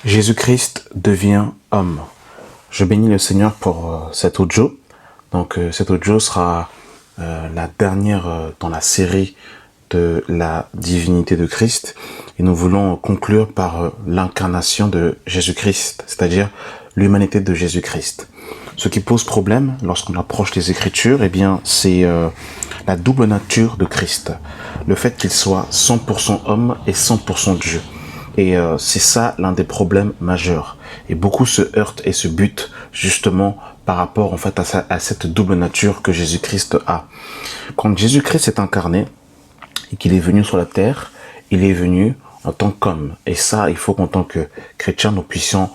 Jésus-Christ devient homme. Je bénis le Seigneur pour cet audio. Donc cet audio sera la dernière dans la série de la divinité de Christ. Et nous voulons conclure par l'incarnation de Jésus-Christ, c'est-à-dire l'humanité de Jésus-Christ. Ce qui pose problème lorsqu'on approche les Écritures, eh bien, c'est la double nature de Christ. Le fait qu'il soit 100% homme et 100% Dieu. Et c'est ça l'un des problèmes majeurs. Et beaucoup se heurtent et se butent justement par rapport en fait à cette double nature que Jésus-Christ a. Quand Jésus-Christ est incarné et qu'il est venu sur la terre, il est venu en tant qu'homme. Et ça, il faut qu'en tant que chrétiens, nous puissions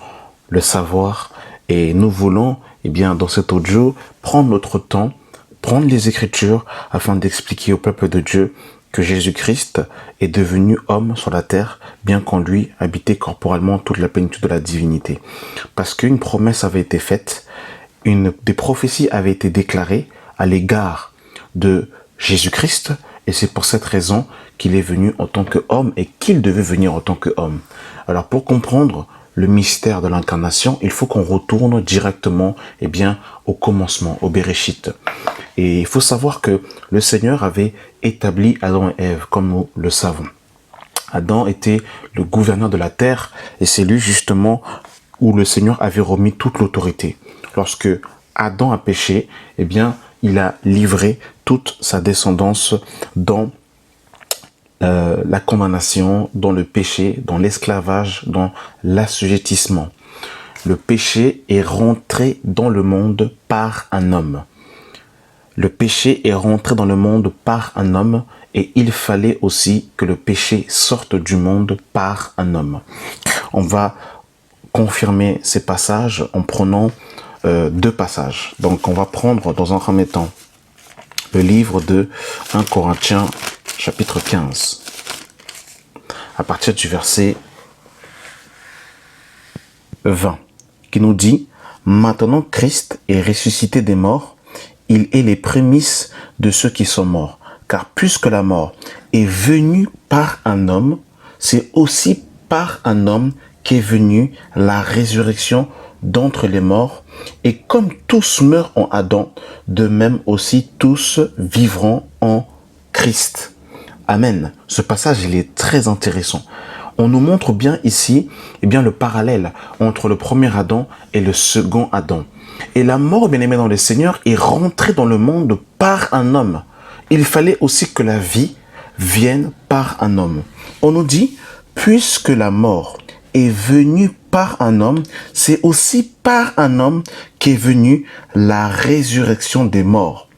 le savoir. Et nous voulons, eh bien, dans cet audio, prendre notre temps, prendre les Écritures afin d'expliquer au peuple de Dieu que Jésus-Christ est devenu homme sur la terre, bien qu'en lui habitait corporellement toute la plénitude de la divinité. Parce qu'une promesse avait été faite, des prophéties avaient été déclarées à l'égard de Jésus-Christ, et c'est pour cette raison qu'il est venu en tant qu'homme et qu'il devait venir en tant qu'homme. Alors pour comprendre le mystère de l'incarnation, il faut qu'on retourne directement, eh bien, au commencement, au Béréchit. Et il faut savoir que le Seigneur avait établi Adam et Ève, comme nous le savons. Adam était le gouverneur de la terre, et c'est lui justement où le Seigneur avait remis toute l'autorité. Lorsque Adam a péché, eh bien, il a livré toute sa descendance dans la condamnation, dans le péché, dans l'esclavage, dans l'assujettissement. Le péché est rentré dans le monde par un homme. Le péché est rentré dans le monde par un homme et il fallait aussi que le péché sorte du monde par un homme. On va confirmer ces passages en prenant deux passages. Donc on va prendre dans un premier temps le livre de 1 Corinthiens chapitre 15 à partir du verset 20 qui nous dit « Maintenant Christ est ressuscité des morts, il est les prémices de ceux qui sont morts. Car puisque la mort est venue par un homme, c'est aussi par un homme qu'est venue la résurrection d'entre les morts. Et comme tous meurent en Adam, de même aussi tous vivront en Christ. » Amen. Ce passage, il est très intéressant. On nous montre bien ici, eh bien, le parallèle entre le premier Adam et le second Adam. Et la mort, bien aimée dans le Seigneur, est rentrée dans le monde par un homme. Il fallait aussi que la vie vienne par un homme. On nous dit, puisque la mort est venue par un homme, c'est aussi par un homme qu'est venue la résurrection des morts.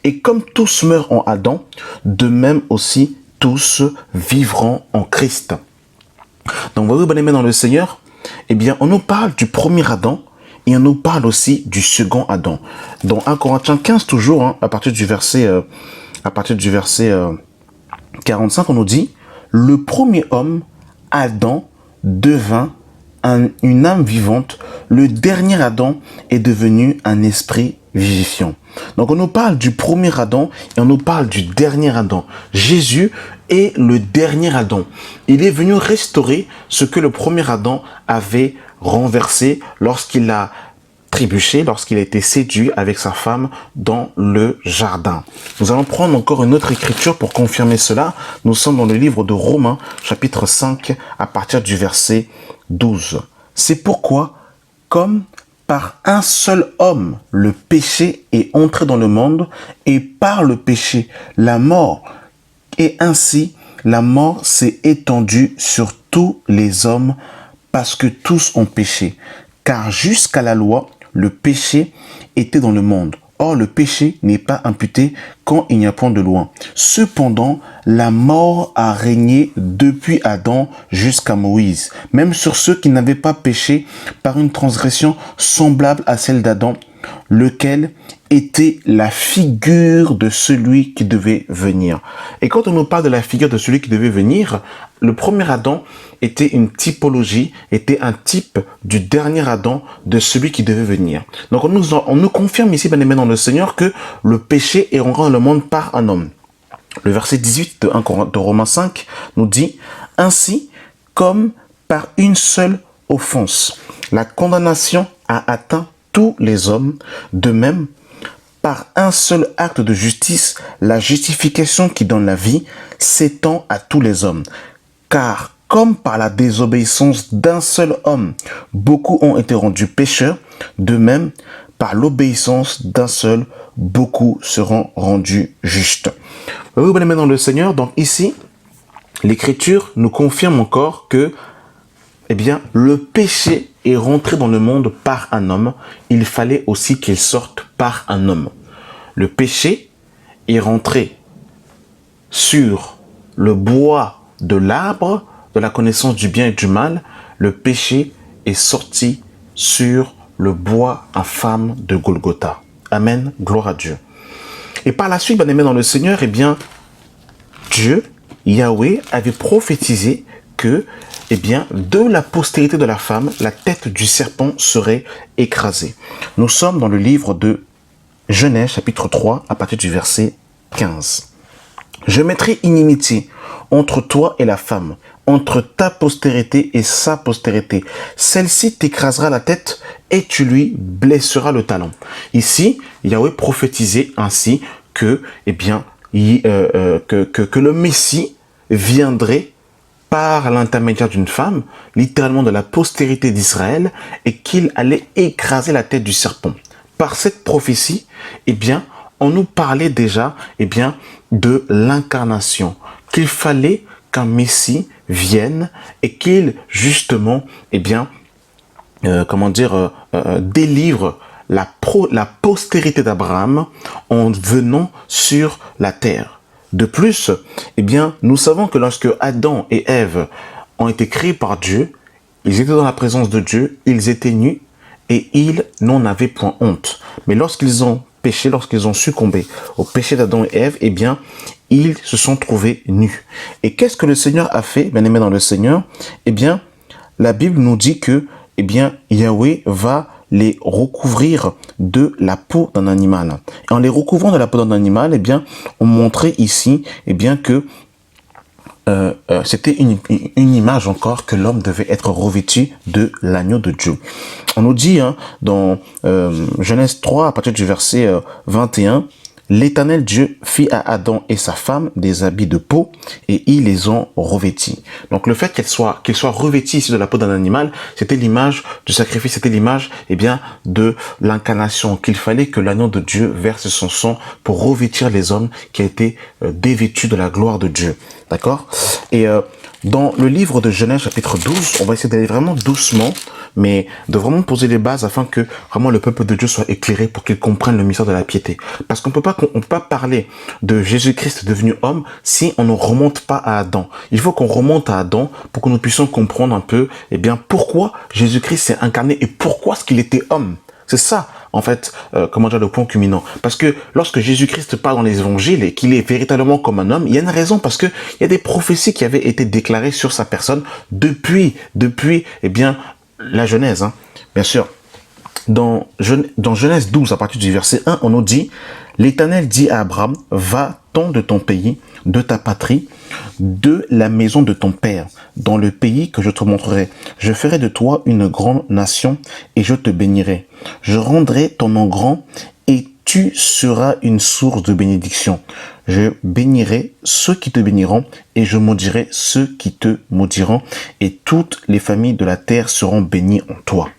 Et comme tous meurent en Adam, de même aussi tous vivront en Christ. Donc, vous voyez, bien aimé dans le Seigneur, eh bien, on nous parle du premier Adam et on nous parle aussi du second Adam. Dans 1 Corinthiens 15, toujours, à partir du verset 45, on nous dit « Le premier homme, Adam, devint une âme vivante. Le dernier Adam est devenu un esprit vivifiant. » Donc on nous parle du premier Adam et on nous parle du dernier Adam. Jésus est le dernier Adam. Il est venu restaurer ce que le premier Adam avait renversé lorsqu'il a trébuché, lorsqu'il a été séduit avec sa femme dans le jardin. Nous allons prendre encore une autre écriture pour confirmer cela. Nous sommes dans le livre de Romains, chapitre 5, à partir du verset 12. C'est pourquoi, comme par un seul homme, le péché est entré dans le monde, et par le péché, la mort, et ainsi, la mort s'est étendue sur tous les hommes, parce que tous ont péché. Car jusqu'à la loi, le péché était dans le monde. Or, le péché n'est pas imputé quand il n'y a point de loi. Cependant, la mort a régné depuis Adam jusqu'à Moïse, même sur ceux qui n'avaient pas péché par une transgression semblable à celle d'Adam, lequel était la figure de celui qui devait venir. Et quand on nous parle de la figure de celui qui devait venir, le premier Adam était une typologie, était un type du dernier Adam, de celui qui devait venir. Donc on nous confirme ici, bien aimé dans le Seigneur, que le péché est rentré dans le monde par un homme. Le verset 18 de Romains 5 nous dit « Ainsi, comme par une seule offense. La condamnation a atteint tous les hommes. De même, par un seul acte de justice, la justification qui donne la vie s'étend à tous les hommes. Car comme par la désobéissance d'un seul homme, beaucoup ont été rendus pécheurs, de même, par l'obéissance d'un seul, beaucoup seront rendus justes. Oui, bien aimés dans le Seigneur, donc ici, l'Écriture nous confirme encore que, eh bien, le péché est rentré dans le monde par un homme. Il fallait aussi qu'il sorte par un homme. Le péché est rentré sur le bois de l'arbre de la connaissance du bien et du mal. Le péché est sorti sur le bois infâme de Golgotha. Amen, gloire à Dieu. Et par la suite, bien aimé dans le Seigneur, eh bien, Dieu, Yahweh, avait prophétisé que, eh bien, de la postérité de la femme, la tête du serpent serait écrasée. Nous sommes dans le livre de Genèse, chapitre 3, à partir du verset 15. Je mettrai inimitié entre toi et la femme, entre ta postérité et sa postérité. Celle-ci t'écrasera la tête et tu lui blesseras le talon. Ici, Yahweh prophétisait ainsi que, eh bien, que le Messie viendrait par l'intermédiaire d'une femme, littéralement de la postérité d'Israël, et qu'il allait écraser la tête du serpent. Par cette prophétie, eh bien, on nous parlait déjà, eh bien, de l'incarnation, qu'il fallait qu'un Messie vienne et qu'il, justement, eh bien, délivre la postérité d'Abraham en venant sur la terre. De plus, eh bien, nous savons que lorsque Adam et Ève ont été créés par Dieu, ils étaient dans la présence de Dieu, ils étaient nus et ils n'en avaient point honte. Mais lorsqu'ils ont péché, lorsqu'ils ont succombé au péché d'Adam et Ève, eh bien, ils se sont trouvés nus. Et qu'est-ce que le Seigneur a fait, bien aimé dans le Seigneur? Eh bien, la Bible nous dit que, eh bien, Yahweh va les recouvrir de la peau d'un animal. Et en les recouvrant de la peau d'un animal, eh bien, on montrait ici, eh bien, que c'était une image encore que l'homme devait être revêtu de l'agneau de Dieu. On nous dit dans Genèse 3, à partir du verset 21, l'Éternel Dieu fit à Adam et sa femme des habits de peau et ils les ont revêtis. Donc le fait qu'ils soient revêtis ici de la peau d'un animal, c'était l'image du sacrifice, c'était l'image de l'incarnation, qu'il fallait que l'agneau de Dieu verse son sang pour revêtir les hommes qui étaient dévêtus de la gloire de Dieu. D'accord? Et dans le livre de Genèse chapitre 12, on va essayer d'aller vraiment doucement, mais de vraiment poser les bases afin que vraiment le peuple de Dieu soit éclairé pour qu'il comprenne le mystère de la piété. Parce qu'on peut pas parler de Jésus-Christ devenu homme si on ne remonte pas à Adam. Il faut qu'on remonte à Adam pour que nous puissions comprendre un peu, eh bien, pourquoi Jésus-Christ s'est incarné et pourquoi est-ce qu'il était homme. C'est ça, en fait, le point culminant. Parce que lorsque Jésus-Christ parle dans les évangiles et qu'il est véritablement comme un homme, il y a une raison, parce que il y a des prophéties qui avaient été déclarées sur sa personne depuis, eh bien, la Genèse, bien sûr. Dans Genèse 12, à partir du verset 1, on nous dit, l'Éternel dit à Abraham, va-t'en de ton pays, de ta patrie, de la maison de ton père, dans le pays que je te montrerai. Je ferai de toi une grande nation et je te bénirai. Je rendrai ton nom grand et tu seras une source de bénédiction. Je bénirai ceux qui te béniront et je maudirai ceux qui te maudiront et toutes les familles de la terre seront bénies en toi.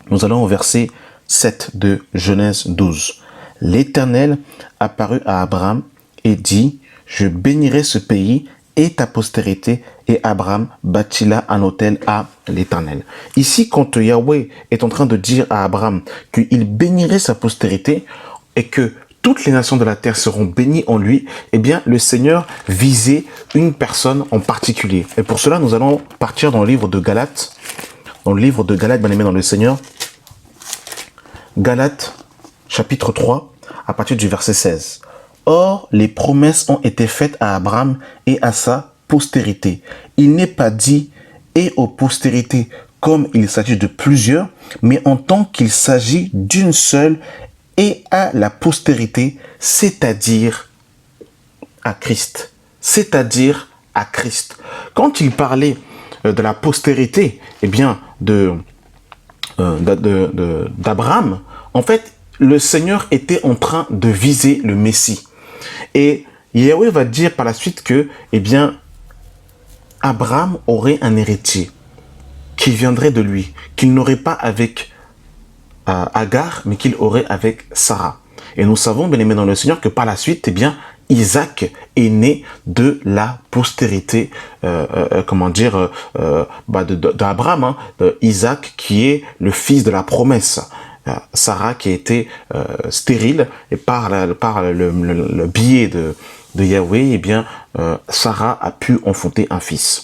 Nous allons au verset 7 de Genèse 12. L'Éternel apparut à Abraham et dit, je bénirai ce pays et ta postérité. Et Abraham bâtit là un autel à l'Éternel. Ici, quand Yahweh est en train de dire à Abraham qu'il bénirait sa postérité et que toutes les nations de la terre seront bénies en lui, eh bien, le Seigneur visait une personne en particulier. Et pour cela, nous allons partir dans le livre de Galates. Dans le livre de Galates, bien aimé dans le Seigneur. Galates, chapitre 3, à partir du verset 16. Or, les promesses ont été faites à Abraham et à sa postérité. Il n'est pas dit et aux postérités comme il s'agit de plusieurs, mais en tant qu'il s'agit d'une seule et à la postérité, c'est-à-dire à Christ. C'est-à-dire à Christ. Quand il parlait de la postérité, eh bien, d'Abraham, en fait, le Seigneur était en train de viser le Messie. Et Yahweh va dire par la suite que, eh bien, Abraham aurait un héritier qui viendrait de lui, qu'il n'aurait pas avec Agar, mais qu'il aurait avec Sarah. Et nous savons, bien aimés dans le Seigneur, que par la suite, eh bien, Isaac est né de la postérité, d'Abraham, hein, Isaac qui est le fils de la promesse. Sarah qui a été stérile, et par le biais de Yahweh, eh bien, Sarah a pu enfanter un fils.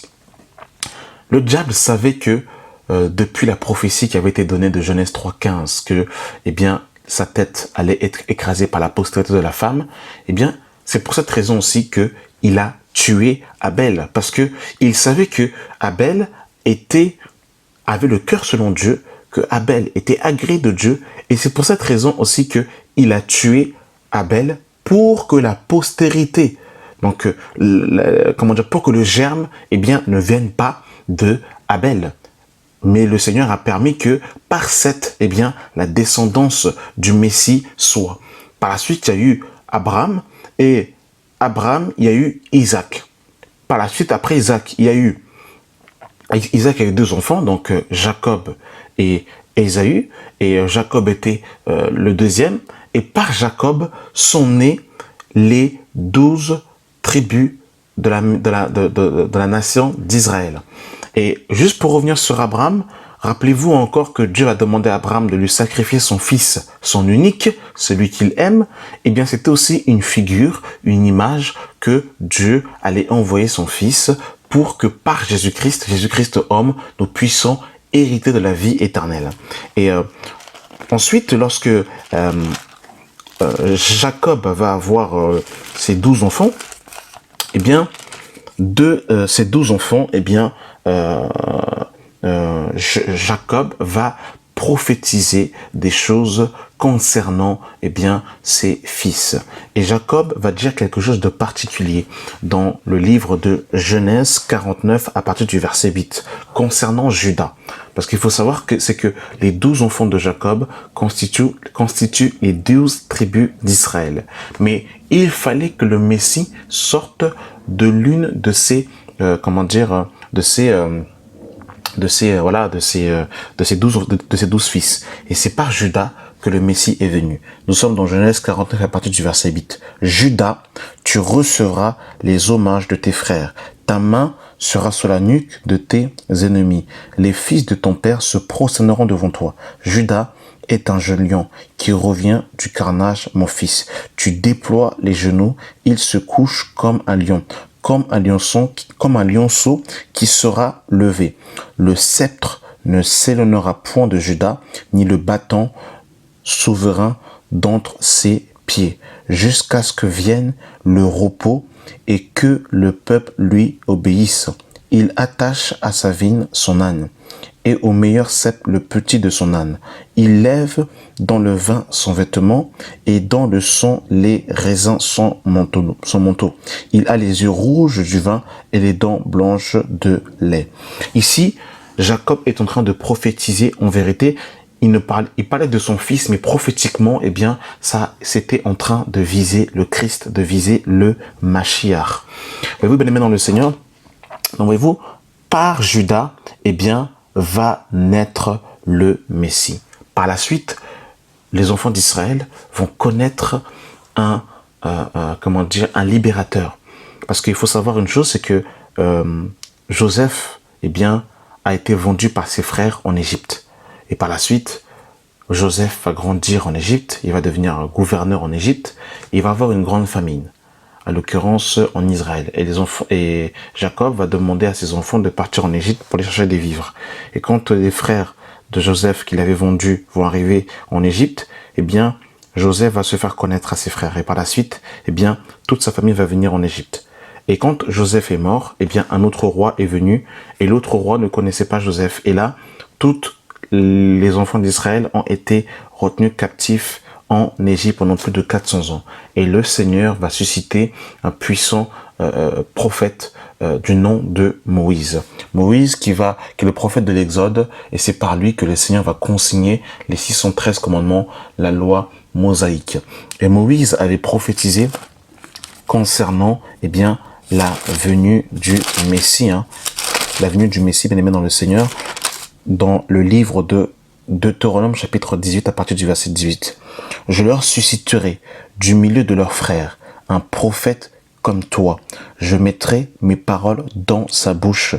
Le diable savait que depuis la prophétie qui avait été donnée de Genèse 3,15, que, eh bien, sa tête allait être écrasée par la postérité de la femme, eh bien, c'est pour cette raison aussi que il a tué Abel, parce que il savait que Abel avait le cœur selon Dieu, que Abel était agréé de Dieu, et c'est pour cette raison aussi que il a tué Abel pour que la postérité, donc pour que le germe, eh bien, ne vienne pas de Abel. Mais le Seigneur a permis que par Seth, eh bien, la descendance du Messie soit. Par la suite, il y a eu Abraham, et Abraham, il y a eu Isaac. Par la suite, après Isaac, Isaac a eu deux enfants, donc Jacob et Ésaü, et Jacob était le deuxième, et par Jacob sont nées les 12 tribus de la nation d'Israël. Et juste pour revenir sur Abraham, rappelez-vous encore que Dieu a demandé à Abraham de lui sacrifier son fils, son unique, celui qu'il aime. Eh bien, c'était aussi une figure, une image que Dieu allait envoyer son fils pour que par Jésus-Christ homme, nous puissions hériter de la vie éternelle. Et ensuite, lorsque Jacob va avoir ses 12 enfants, eh bien, de ces 12 enfants, eh bien, Jacob va prophétiser des choses concernant, eh bien, ses fils. Et Jacob va dire quelque chose de particulier dans le livre de Genèse 49 à partir du verset 8 concernant Juda. Parce qu'il faut savoir que c'est que les 12 enfants de Jacob constituent les 12 tribus d'Israël. Mais il fallait que le Messie sorte de l'une de ces, de ces 12 fils. Et c'est par Juda que le Messie est venu. Nous sommes dans Genèse 49 à partir du verset 8. Juda, tu recevras les hommages de tes frères. Ta main sera sur la nuque de tes ennemis. Les fils de ton père se prosterneront devant toi. Juda est un jeune lion qui revient du carnage, mon fils. Tu déploies les genoux, il se couche comme un lion, comme un lionceau qui sera levé. Le sceptre ne s'éloignera point de Juda, ni le bâton souverain d'entre ses pieds, jusqu'à ce que vienne le repos et que le peuple lui obéisse. Il attache à sa vigne son âne, et au meilleur cep le petit de son âne. Il lève dans le vin son vêtement, et dans le sang les raisins son manteau. Il a les yeux rouges du vin et les dents blanches de lait. Ici, Jacob est en train de prophétiser en vérité. Il parlait de son fils, mais prophétiquement, eh bien, ça, c'était en train de viser le Christ, de viser le Mashiach. Voyez-vous, bien aimés dans le Seigneur, donc voyez-vous, par Juda, eh bien, va naître le Messie. Par la suite, les enfants d'Israël vont connaître un libérateur. Parce qu'il faut savoir une chose, c'est que Joseph, eh bien, a été vendu par ses frères en Égypte. Et par la suite, Joseph va grandir en Égypte, il va devenir gouverneur en Égypte, et il va avoir une grande famine, à l'occurrence en Israël. Et Jacob va demander à ses enfants de partir en Égypte pour aller chercher des vivres. Et quand les frères de Joseph qu'il avait vendus vont arriver en Égypte, eh bien, Joseph va se faire connaître à ses frères. Et par la suite, eh bien, toute sa famille va venir en Égypte. Et quand Joseph est mort, eh bien, un autre roi est venu, et l'autre roi ne connaissait pas Joseph. Et là, toutes les enfants d'Israël ont été retenus captifs en Égypte pendant plus de 400 ans. Et le Seigneur va susciter un puissant prophète du nom de Moïse. Moïse qui est le prophète de l'Exode, et c'est par lui que le Seigneur va consigner les 613 commandements, la loi mosaïque. Et Moïse avait prophétisé concernant la venue du Messie, la venue du Messie bien aimé dans le Seigneur, dans le livre de Deutéronome chapitre 18 à partir du verset 18. Je leur susciterai du milieu de leurs frères un prophète comme toi. Je mettrai mes paroles dans sa bouche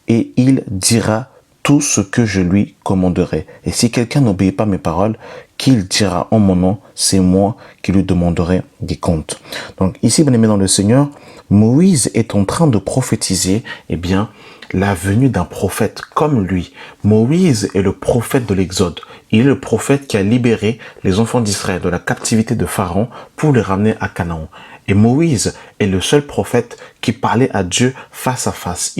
et il dira tout ce que je lui commanderai. Et si quelqu'un n'obéit pas mes paroles, qu'il dira en mon nom, c'est moi qui lui demanderai des comptes. Donc ici, bien aimé dans le Seigneur, Moïse est en train de prophétiser, la venue d'un prophète comme lui. Moïse est le prophète de l'Exode. Il est le prophète qui a libéré les enfants d'Israël de la captivité de Pharaon pour les ramener à Canaan. Et Moïse est le seul prophète qui parlait à Dieu face à face.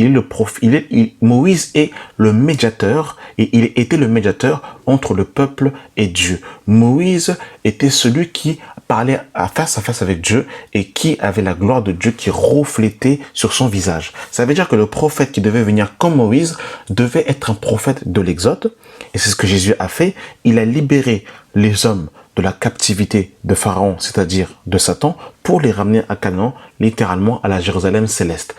Moïse est le médiateur, et il était le médiateur entre le peuple et Dieu. Moïse était celui qui parlait face à face avec Dieu et qui avait la gloire de Dieu qui reflétait sur son visage. Ça veut dire que le prophète qui devait venir comme Moïse devait être un prophète de l'Exode. Et c'est ce que Jésus a fait. Il a libéré les hommes de la captivité de Pharaon, c'est-à-dire de Satan, pour les ramener à Canaan, littéralement à la Jérusalem céleste.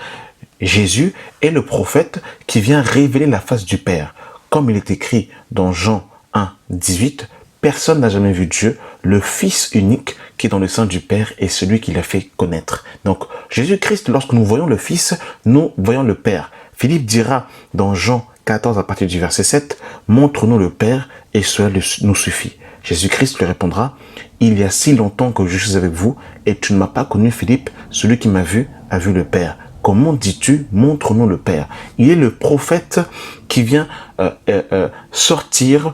Jésus est le prophète qui vient révéler la face du Père. Comme il est écrit dans Jean 1, 18, personne n'a jamais vu Dieu, le Fils unique qui est dans le sein du Père est celui qui l'a fait connaître. Donc Jésus-Christ, lorsque nous voyons le Fils, nous voyons le Père. Philippe dira dans Jean 14 à partir du verset 7, « Montre-nous le Père et cela nous suffit. » Jésus-Christ lui répondra, « Il y a si longtemps que je suis avec vous et tu ne m'as pas connu, Philippe, celui qui m'a vu a vu le Père. Comment dis-tu, montre-nous le Père ?» Il est le prophète qui vient sortir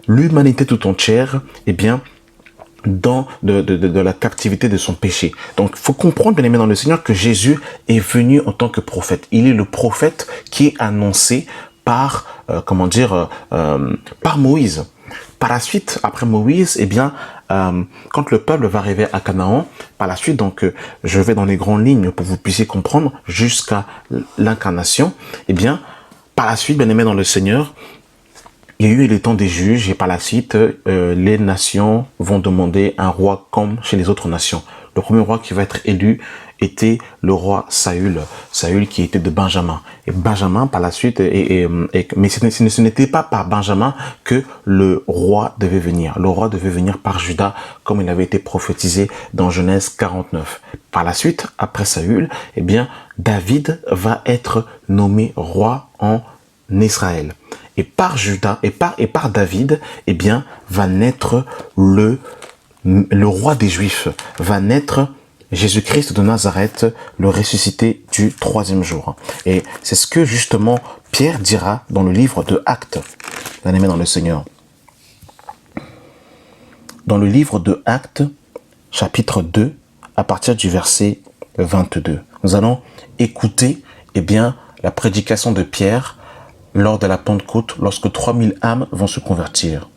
l'humanité tout entière dans de la captivité de son péché. Donc, il faut comprendre, bien aimé dans le Seigneur, que Jésus est venu en tant que prophète. Il est le prophète qui est annoncé par Moïse. Par la suite, après Moïse, quand le peuple va arriver à Canaan, par la suite, je vais dans les grandes lignes pour que vous puissiez comprendre jusqu'à l'incarnation, par la suite, bien aimé dans le Seigneur, il y a eu les temps des juges et par la suite, les nations vont demander un roi comme chez les autres nations. Le premier roi qui va être élu était le roi Saül. Saül qui était de Benjamin. Et Benjamin, par la suite, mais ce n'était pas par Benjamin que le roi devait venir. Le roi devait venir par Juda, comme il avait été prophétisé dans Genèse 49. Par la suite, après Saül, David va être nommé roi en Israël. Et par Juda, et par David, va naître le roi des Juifs, va naître Jésus-Christ de Nazareth, le ressuscité du 3e jour. Et c'est ce que justement Pierre dira dans le livre de Actes, bien-aimé dans le Seigneur. Dans le livre de Actes, chapitre 2, à partir du verset 22. Nous allons écouter la prédication de Pierre lors de la Pentecôte, lorsque 3000 âmes vont se convertir.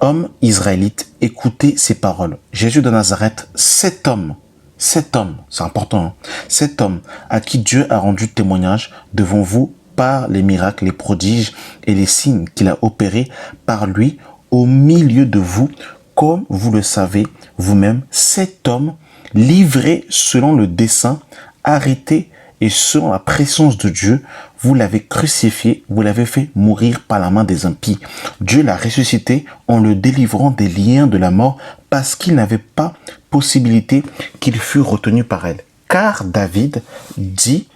Hommes israélites, écoutez ces paroles. Jésus de Nazareth, cet homme, c'est important, cet homme à qui Dieu a rendu témoignage devant vous par les miracles, les prodiges et les signes qu'il a opérés par lui au milieu de vous, comme vous le savez vous-même, cet homme livré selon le dessein, arrêté et selon la présence de Dieu, vous l'avez crucifié, vous l'avez fait mourir par la main des impies. Dieu l'a ressuscité en le délivrant des liens de la mort parce qu'il n'avait pas possibilité qu'il fût retenu par elle. Car David dit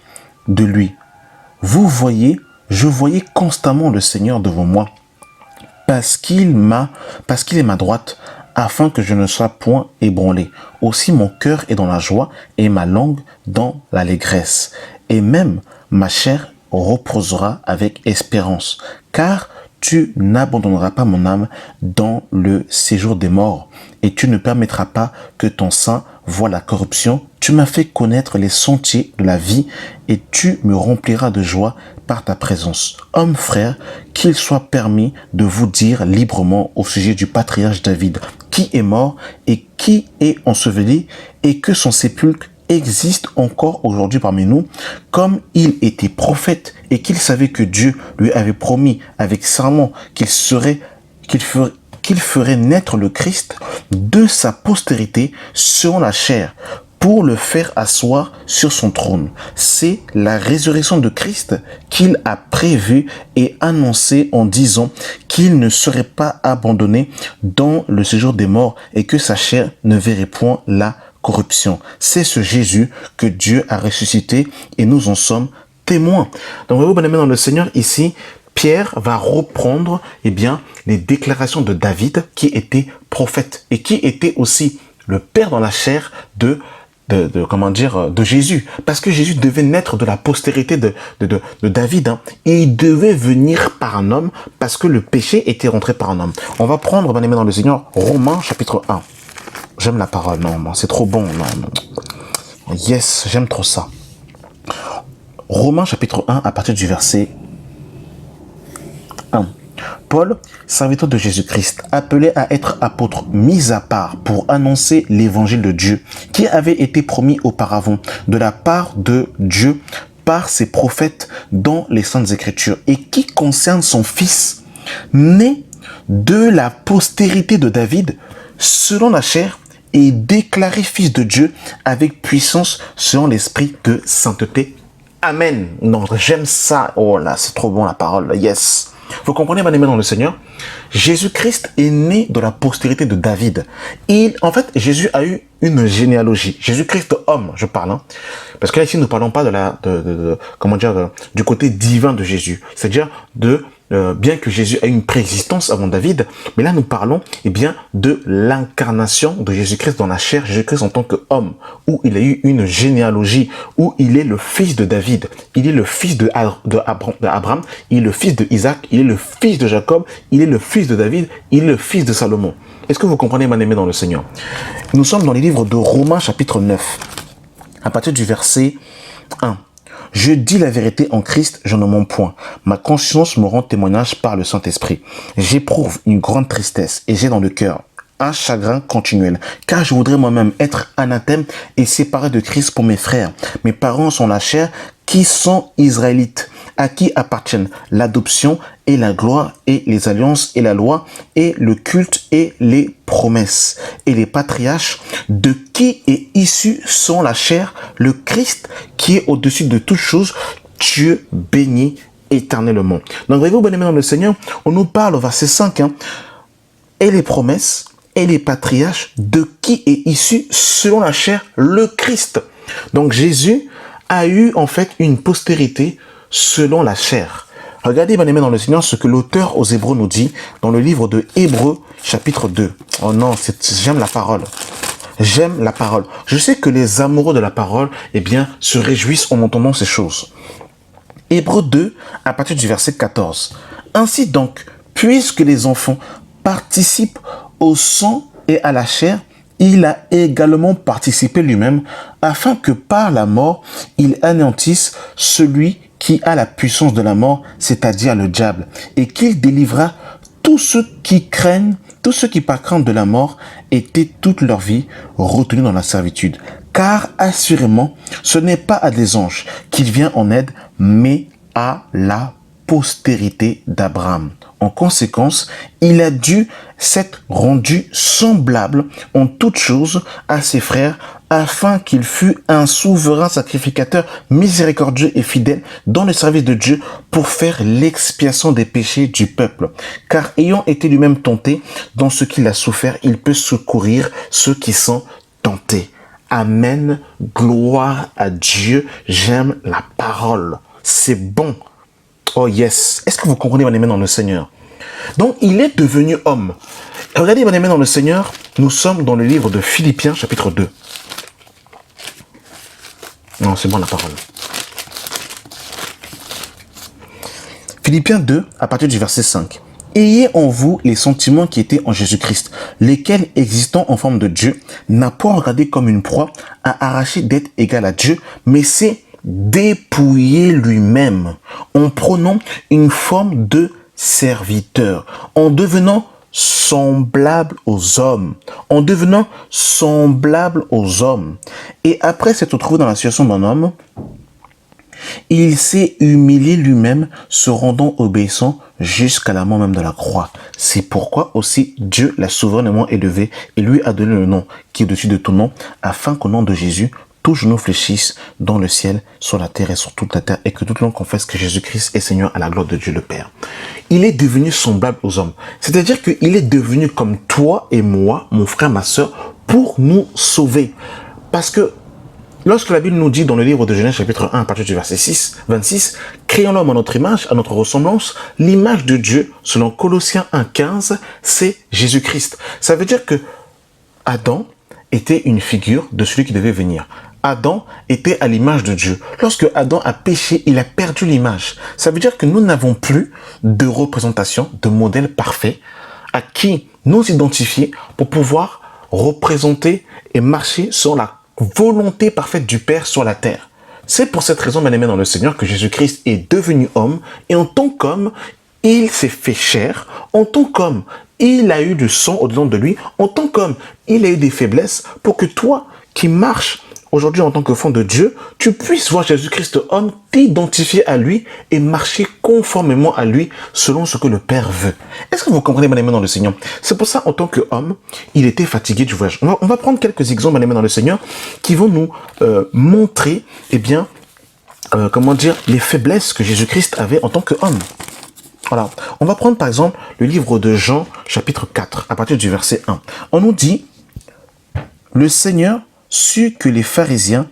de lui, « Vous voyez, je voyais constamment le Seigneur devant moi, parce qu'il est ma droite, afin que je ne sois point ébranlé. Aussi mon cœur est dans la joie et ma langue dans l'allégresse. Et même ma chair reposera avec espérance, car tu n'abandonneras pas mon âme dans le séjour des morts, et tu ne permettras pas que ton sein voie la corruption. Tu m'as fait connaître les sentiers de la vie, et tu me rempliras de joie par ta présence. Hommes frères, qu'il soit permis de vous dire librement au sujet du patriarche David, qui est mort et qui est enseveli, et que son sépulcre existe encore aujourd'hui parmi nous, comme il était prophète et qu'il savait que Dieu lui avait promis avec serment qu'il ferait naître le Christ de sa postérité selon la chair, pour le faire asseoir sur son trône. C'est la résurrection de Christ qu'il a prévue et annoncée en disant qu'il ne serait pas abandonné dans le séjour des morts et que sa chair ne verrait point la corruption. C'est ce Jésus que Dieu a ressuscité et nous en sommes témoins. Donc, voyez-vous, bien aimé dans le Seigneur, ici, Pierre va reprendre, les déclarations de David, qui était prophète et qui était aussi le père dans la chair de Jésus, parce que Jésus devait naître de la postérité de David, et il devait venir par un homme, parce que le péché était rentré par un homme. On va prendre, bien aimé dans le Seigneur, Romains chapitre 1. J'aime la parole, non, c'est trop bon, non. Yes, j'aime trop ça. Romains chapitre 1, à partir du verset 1. Paul, serviteur de Jésus-Christ, appelé à être apôtre, mis à part pour annoncer l'évangile de Dieu, qui avait été promis auparavant de la part de Dieu par ses prophètes dans les Saintes Écritures, et qui concerne son fils, né de la postérité de David, selon la chair, et déclaré fils de Dieu avec puissance selon l'esprit de sainteté. Amen. Non, j'aime ça. Oh là, c'est trop bon la parole. Yes. Vous comprenez, bien aimé dans le Seigneur, Jésus-Christ est né de la postérité de David. En fait, Jésus a eu une généalogie. Jésus-Christ homme, je parle, parce que là ici nous parlons pas du côté divin de Jésus, c'est-à-dire bien que Jésus a une préexistence avant David, mais là nous parlons de l'incarnation de Jésus-Christ dans la chair, Jésus-Christ en tant qu'homme, où il a eu une généalogie, où il est le fils de David, il est le fils d'Abraham, il est le fils de Isaac, il est le fils de Jacob, il est le fils de David, il est le fils de Salomon. Est-ce que vous comprenez, bien aimé dans le Seigneur? Nous sommes dans les livres de Romains chapitre 9, à partir du verset 1. Je dis la vérité en Christ, je ne mens point. Ma conscience me rend témoignage par le Saint-Esprit. J'éprouve une grande tristesse et j'ai dans le cœur un chagrin continuel, car je voudrais moi-même être anathème et séparé de Christ pour mes frères. Mes parents sont la chair, qui sont israélites, à qui appartiennent l'adoption et la gloire et les alliances et la loi et le culte et les promesses et les patriarches, de qui est issu sont la chair, le Christ qui est au-dessus de toutes choses, Dieu béni éternellement. Donc voyez-vous, bien aimé dans le Seigneur, on nous parle au verset 5, et les promesses et les patriarches, de qui est issu selon la chair, le Christ. Donc Jésus a eu en fait une postérité selon la chair. Regardez, bien aimé dans le Seigneur, ce que l'auteur aux Hébreux nous dit dans le livre de Hébreux, chapitre 2. Oh non, j'aime la parole. J'aime la parole. Je sais que les amoureux de la parole, se réjouissent en entendant ces choses. Hébreux 2, à partir du verset 14. Ainsi donc, puisque les enfants participent au sang et à la chair, il a également participé lui-même, afin que par la mort, il anéantisse celui qui a la puissance de la mort, c'est-à-dire le diable, et qu'il délivra tous ceux qui par crainte de la mort étaient toute leur vie retenus dans la servitude. Car assurément, ce n'est pas à des anges qu'il vient en aide, mais à la postérité d'Abraham. En conséquence, il a dû s'être rendu semblable en toutes choses à ses frères, afin qu'il fût un souverain sacrificateur miséricordieux et fidèle dans le service de Dieu pour faire l'expiation des péchés du peuple. Car ayant été lui-même tenté dans ce qu'il a souffert, il peut secourir ceux qui sont tentés. Amen. Gloire à Dieu. J'aime la parole. C'est bon. Oh yes. Est-ce que vous comprenez, bien aimé dans le Seigneur? Donc, il est devenu homme. Regardez, bien aimé dans le Seigneur, nous sommes dans le livre de Philippiens, chapitre 2. Non, c'est bon la parole. Philippiens 2, à partir du verset 5. Ayez en vous les sentiments qui étaient en Jésus-Christ, lesquels, existant en forme de Dieu, n'a point regardé comme une proie à arracher d'être égal à Dieu, mais c'est dépouiller lui-même en prenant une forme de serviteur, en devenant semblable aux hommes. En devenant semblable aux hommes. Et après s'être trouvé dans la situation d'un homme, il s'est humilié lui-même, se rendant obéissant jusqu'à la mort même de la croix. C'est pourquoi aussi Dieu l'a souverainement élevé et lui a donné le nom qui est au-dessus de tout nom, afin qu'au nom de Jésus, tous genoux fléchissent dans le ciel, sur la terre et sur toute la terre, et que toute langue confesse que Jésus-Christ est Seigneur à la gloire de Dieu le Père. Il est devenu semblable aux hommes. C'est-à-dire qu'il est devenu comme toi et moi, mon frère, ma sœur, pour nous sauver. Parce que lorsque la Bible nous dit dans le livre de Genèse chapitre 1 à partir du verset 26, créons l'homme à notre image, à notre ressemblance, l'image de Dieu, selon Colossiens 1,15, c'est Jésus-Christ. Ça veut dire que Adam était une figure de celui qui devait venir. Adam était à l'image de Dieu. Lorsque Adam a péché, il a perdu l'image. Ça veut dire que nous n'avons plus de représentation, de modèle parfait à qui nous identifier pour pouvoir représenter et marcher sur la volonté parfaite du Père sur la terre. C'est pour cette raison, bien-aimés dans le Seigneur, que Jésus-Christ est devenu homme, et en tant qu'homme, il s'est fait chair. En tant qu'homme, il a eu du sang au-dedans de lui. En tant qu'homme, il a eu des faiblesses pour que toi, qui marches aujourd'hui en tant qu'enfant de Dieu, tu puisses voir Jésus-Christ homme, t'identifier à lui et marcher conformément à lui selon ce que le Père veut. Est-ce que vous comprenez, bien-aimés dans le Seigneur? C'est pour ça, en tant qu'homme, il était fatigué du voyage. On va prendre quelques exemples, bien-aimés dans le Seigneur, qui vont nous montrer, eh bien, les faiblesses que Jésus-Christ avait en tant qu'homme. Voilà. On va prendre par exemple le livre de Jean, chapitre 4, à partir du verset 1. On nous dit, le Seigneur sut que les pharisiens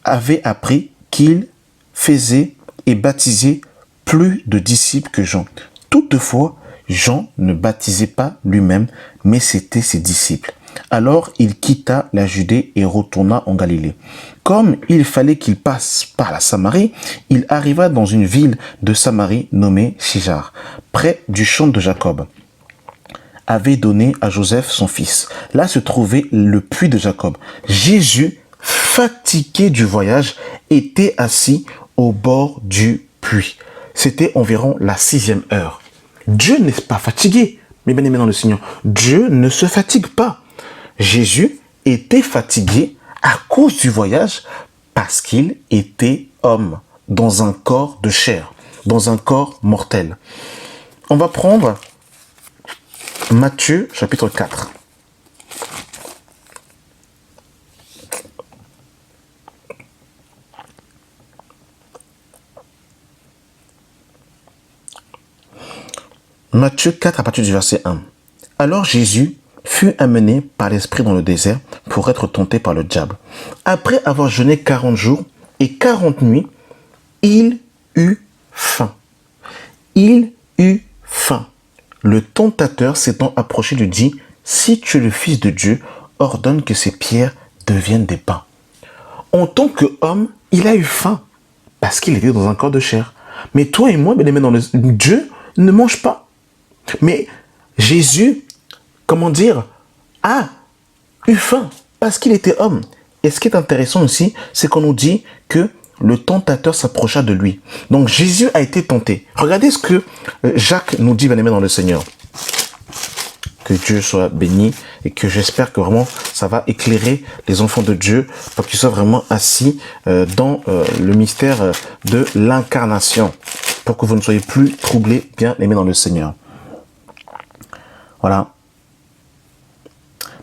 avaient appris qu'il faisait et baptisait plus de disciples que Jean. Toutefois, Jean ne baptisait pas lui-même, mais c'était ses disciples. Alors il quitta la Judée et retourna en Galilée. Comme il fallait qu'il passe par la Samarie, il arriva dans une ville de Samarie nommée Sijar, près du champ de Jacob avait donné à Joseph son fils. Là se trouvait le puits de Jacob. Jésus, fatigué du voyage, était assis au bord du puits. C'était environ la 6e heure. Dieu n'est pas fatigué, mais bien aimé dans le Seigneur. Dieu ne se fatigue pas. Jésus était fatigué à cause du voyage parce qu'il était homme dans un corps de chair, dans un corps mortel. On va prendre Matthieu chapitre 4. Matthieu 4 à partir du verset 1. Alors Jésus fut amené par l'Esprit dans le désert pour être tenté par le diable. Après avoir jeûné 40 jours et 40 nuits, il eut faim. Il eut faim. Le tentateur s'étant approché lui dit, « Si tu es le Fils de Dieu, ordonne que ces pierres deviennent des pains. » En tant qu'homme, il a eu faim parce qu'il était dans un corps de chair. Mais toi et moi, bien aimés dans le Dieu, ne mange pas. Mais Jésus, a eu faim parce qu'il était homme. Et ce qui est intéressant aussi, c'est qu'on nous dit que le tentateur s'approcha de lui. Donc Jésus a été tenté. Regardez ce que Jacques nous dit, bien-aimé dans le Seigneur. Que Dieu soit béni et que j'espère que vraiment ça va éclairer les enfants de Dieu pour qu'ils soient vraiment assis dans le mystère de l'incarnation. Pour que vous ne soyez plus troublés, bien-aimés dans le Seigneur. Voilà.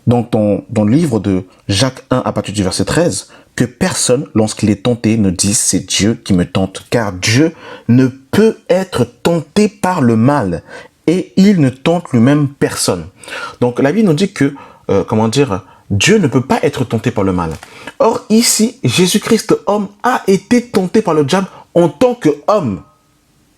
Donc dans le livre de Jacques 1 à partir du verset 13, que personne, lorsqu'il est tenté, ne dise c'est Dieu qui me tente, car Dieu ne peut être tenté par le mal et il ne tente lui-même personne. Donc la Bible nous dit que, Dieu ne peut pas être tenté par le mal. Or ici, Jésus-Christ, homme, a été tenté par le diable en tant qu'homme.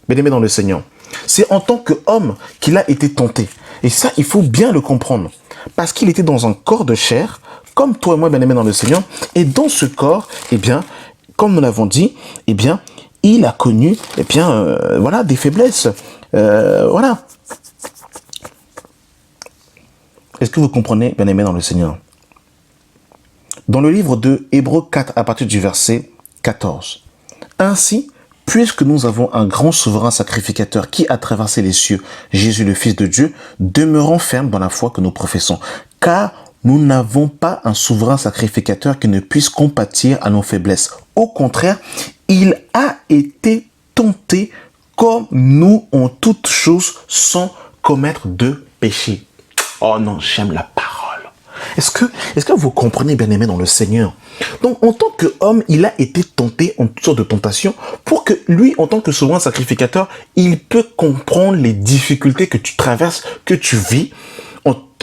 Bien-aimé dans le Seigneur. C'est en tant qu'homme qu'il a été tenté. Et ça, il faut bien le comprendre. Parce qu'il était dans un corps de chair, comme toi et moi, bien-aimés dans le Seigneur. Et dans ce corps, comme nous l'avons dit, il a connu, des faiblesses. Est-ce que vous comprenez, bien-aimés dans le Seigneur? Dans le livre de Hébreux 4, à partir du verset 14. Ainsi, puisque nous avons un grand souverain sacrificateur qui a traversé les cieux, Jésus le Fils de Dieu, demeurons fermes dans la foi que nous professons. Car nous n'avons pas un souverain sacrificateur qui ne puisse compatir à nos faiblesses. Au contraire, il a été tenté comme nous en toutes choses sans commettre de péché. Oh non, j'aime la parole. Est-ce que vous comprenez, bien-aimés dans le Seigneur? Donc, en tant qu'homme, il a été tenté en toutes sortes de tentations pour que lui, en tant que souverain sacrificateur, il peut comprendre les difficultés que tu traverses, que tu vis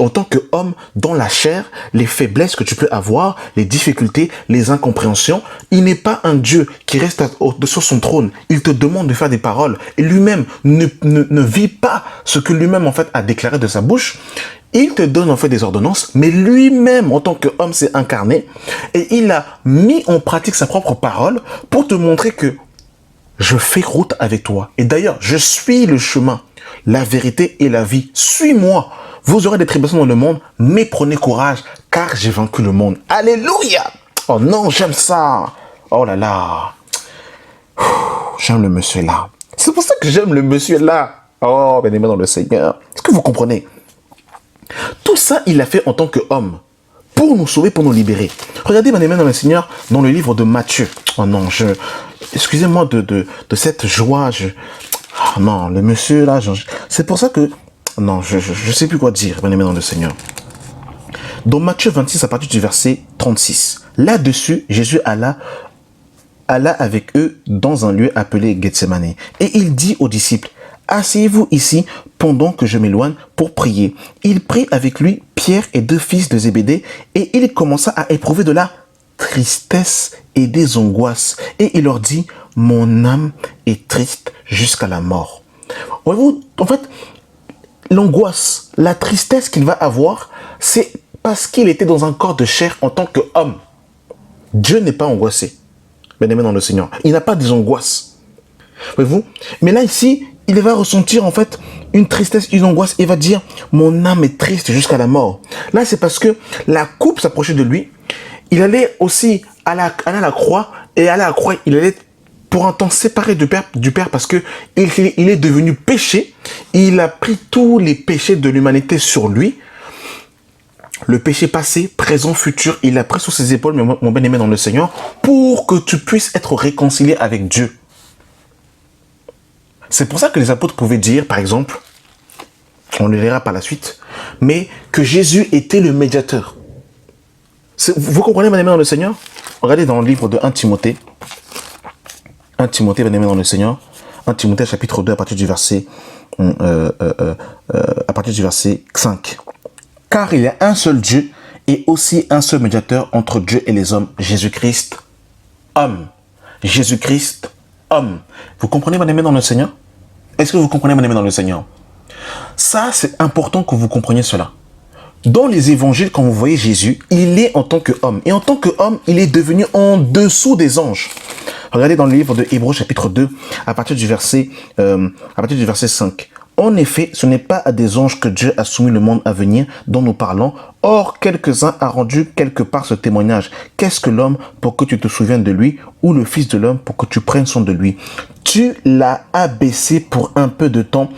en tant qu'homme dans la chair, les faiblesses que tu peux avoir, les difficultés, les incompréhensions. Il n'est pas un Dieu qui reste sur son trône. Il te demande de faire des paroles et lui-même ne vit pas ce que lui-même en fait a déclaré de sa bouche. Il te donne en fait des ordonnances, mais lui-même en tant qu'homme s'est incarné et il a mis en pratique sa propre parole pour te montrer que je fais route avec toi. Et d'ailleurs, je suis le chemin, la vérité et la vie. Suis-moi. Vous aurez des tribulations dans le monde, mais prenez courage, car j'ai vaincu le monde. Alléluia! Oh non, j'aime ça. Oh là là. J'aime le monsieur là. C'est pour ça que j'aime le monsieur là. Oh, bien-aimé dans le Seigneur. Est-ce que vous comprenez? Tout ça, il l'a fait en tant qu'homme, pour nous sauver, pour nous libérer. Regardez, bien-aimé dans le Seigneur, dans le livre de Matthieu. Oh non, excusez-moi de cette joie. Oh non, le monsieur là, c'est pour ça que... Non, je sais plus quoi dire, bien-aimé dans le Seigneur. Dans Matthieu 26, à partir du verset 36. Là-dessus, Jésus alla avec eux dans un lieu appelé Gethsémane. Et il dit aux disciples, asseyez-vous ici pendant que je m'éloigne pour prier. Il prit avec lui Pierre et 2 fils de Zébédée et il commença à éprouver de la tristesse et des angoisses. Et il leur dit, mon âme est triste jusqu'à la mort. Voyez-vous, en fait, l'angoisse, la tristesse qu'il va avoir, c'est parce qu'il était dans un corps de chair en tant qu'homme. Dieu n'est pas angoissé, bien-aimé dans le Seigneur. Il n'a pas des angoisses. Voyez-vous? Mais là, ici, il va ressentir en fait une tristesse, une angoisse. Il va dire, mon âme est triste jusqu'à la mort. Là, c'est parce que la coupe s'approchait de lui. Il allait aussi aller à la croix. Et à la croix, il allait pour un temps séparé du Père parce que il est devenu péché. Il a pris tous les péchés de l'humanité sur lui. Le péché passé, présent, futur, il a pris sur ses épaules, mon bien-aimé dans le Seigneur, pour que tu puisses être réconcilié avec Dieu. C'est pour ça que les apôtres pouvaient dire, par exemple, on le verra par la suite, mais que Jésus était le médiateur. Vous comprenez, bien-aimé dans le Seigneur? Regardez dans le livre de 1 Timothée. 1 Timothée, bien-aimé dans le Seigneur. 1 Timothée, chapitre 2, à partir du verset 5. Car il y a un seul Dieu et aussi un seul médiateur entre Dieu et les hommes, Jésus-Christ, homme. Jésus-Christ, homme. Vous comprenez, bien-aimé dans le Seigneur? Est-ce que vous comprenez, bien-aimé dans le Seigneur? Ça, c'est important que vous compreniez cela. Dans les évangiles, quand vous voyez Jésus, il est en tant qu'homme. Et en tant qu'homme, il est devenu en dessous des anges. Regardez dans le livre de Hébreux, chapitre 2, à partir du verset 5. En effet, ce n'est pas à des anges que Dieu a soumis le monde à venir dont nous parlons. Or, quelques-uns a rendu quelque part ce témoignage. Qu'est-ce que l'homme pour que tu te souviennes de lui, ou le Fils de l'homme pour que tu prennes soin de lui? Tu l'as abaissé pour un peu de temps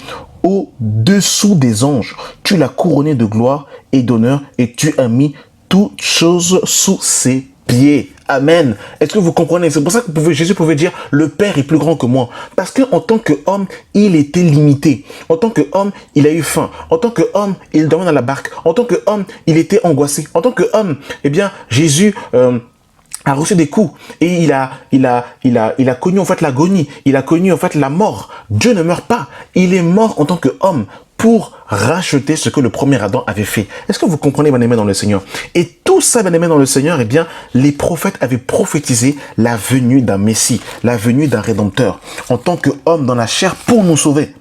au-dessous des anges. Tu l'as couronné de gloire et d'honneur et tu as mis toutes choses sous ses pieds. Amen. Est-ce que vous comprenez? C'est pour ça que Jésus pouvait dire, le Père est plus grand que moi. Parce qu'en tant qu'homme, il était limité. En tant qu'homme, il a eu faim. En tant qu'homme, il dormait dans la barque. En tant qu'homme, il était angoissé. En tant qu'homme, eh bien, Jésus a reçu des coups et il a connu en fait l'agonie. Il a connu en fait la mort. Dieu ne meurt pas. Il est mort en tant qu'homme pour racheter ce que le premier Adam avait fait. Est-ce que vous comprenez, bien-aimé dans le Seigneur? Et tout ça, bien-aimé dans le Seigneur, eh bien, les prophètes avaient prophétisé la venue d'un Messie, la venue d'un Rédempteur, en tant qu'homme dans la chair pour nous sauver.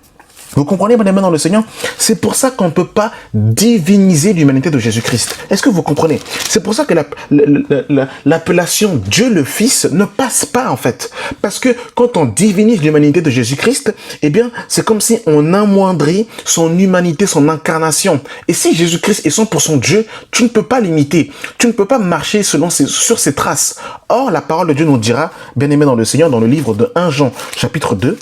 Vous comprenez, mon aimé dans le Seigneur? C'est pour ça qu'on ne peut pas diviniser l'humanité de Jésus-Christ. Est-ce que vous comprenez? C'est pour ça que l'appellation Dieu le Fils ne passe pas, en fait. Parce que quand on divinise l'humanité de Jésus-Christ, eh bien, c'est comme si on amoindrit son humanité, son incarnation. Et si Jésus-Christ est 100% Dieu, tu ne peux pas l'imiter. Tu ne peux pas marcher sur ses traces. Or, la parole de Dieu nous dira, bien aimé dans le Seigneur, dans le livre de 1 Jean, chapitre 2,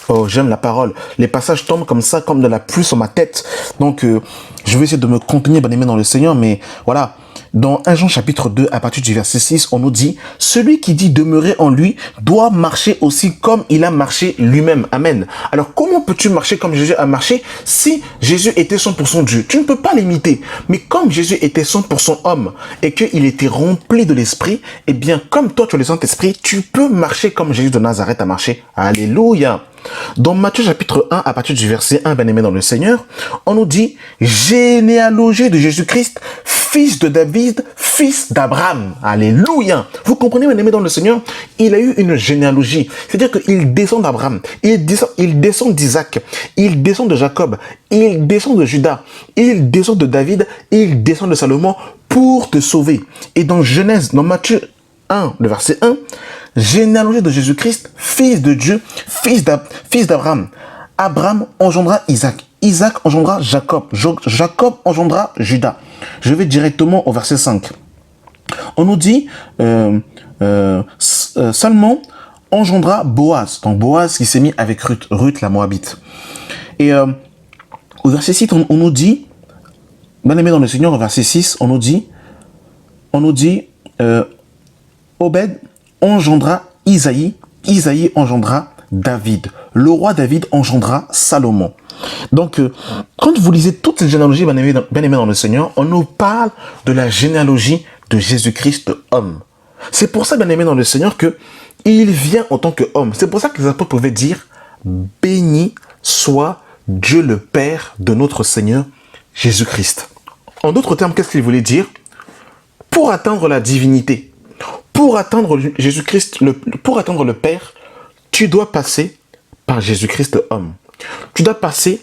oh, j'aime la parole. Les passages tombent comme ça, comme de la pluie sur ma tête. Donc, je vais essayer de me contenir, bien aimé dans le Seigneur. Mais voilà, dans 1 Jean chapitre 2, à partir du verset 6, on nous dit « Celui qui dit demeurer en lui doit marcher aussi comme il a marché lui-même. » Amen. Alors, comment peux-tu marcher comme Jésus a marché si Jésus était 100% Dieu? Tu ne peux pas l'imiter. Mais comme Jésus était 100% homme et qu'il était rempli de l'Esprit, eh bien, comme toi, tu as le Saint-Esprit, tu peux marcher comme Jésus de Nazareth a marché. Alléluia. Dans Matthieu chapitre 1, à partir du verset 1, bien aimé dans le Seigneur, on nous dit « Généalogie de Jésus-Christ, fils de David, fils d'Abraham. » Alléluia. Vous comprenez, bien aimé dans le Seigneur? Il a eu une généalogie. C'est-à-dire qu'il descend d'Abraham, il descend d'Isaac, il descend de Jacob, il descend de Judas, il descend de David, il descend de Salomon pour te sauver. Et dans Genèse, dans Matthieu 1, le verset 1, généalogie de Jésus-Christ, fils de Dieu, fils d'Abraham. Abraham engendra Isaac. Isaac engendra Jacob. Jacob engendra Judas. Je vais directement au verset 5. On nous dit, Salmon engendra Boaz. Donc Boaz qui s'est mis avec Ruth la Moabite. Et au verset 6, on nous dit, bien aimé dans le Seigneur, au verset 6, on nous dit, Obed engendra Isaïe, Isaïe engendra David. Le roi David engendra Salomon. Donc, quand vous lisez toutes ces généalogies, bien aimés dans le Seigneur, on nous parle de la généalogie de Jésus-Christ homme. C'est pour ça, bien aimé dans le Seigneur, que il vient en tant qu'homme. C'est pour ça que les apôtres pouvaient dire « Béni soit Dieu le Père de notre Seigneur Jésus-Christ ». En d'autres termes, qu'est-ce qu'il voulait dire? Pour atteindre la divinité, pour atteindre Jésus-Christ, pour atteindre le Père, tu dois passer par Jésus-Christ homme. Tu dois passer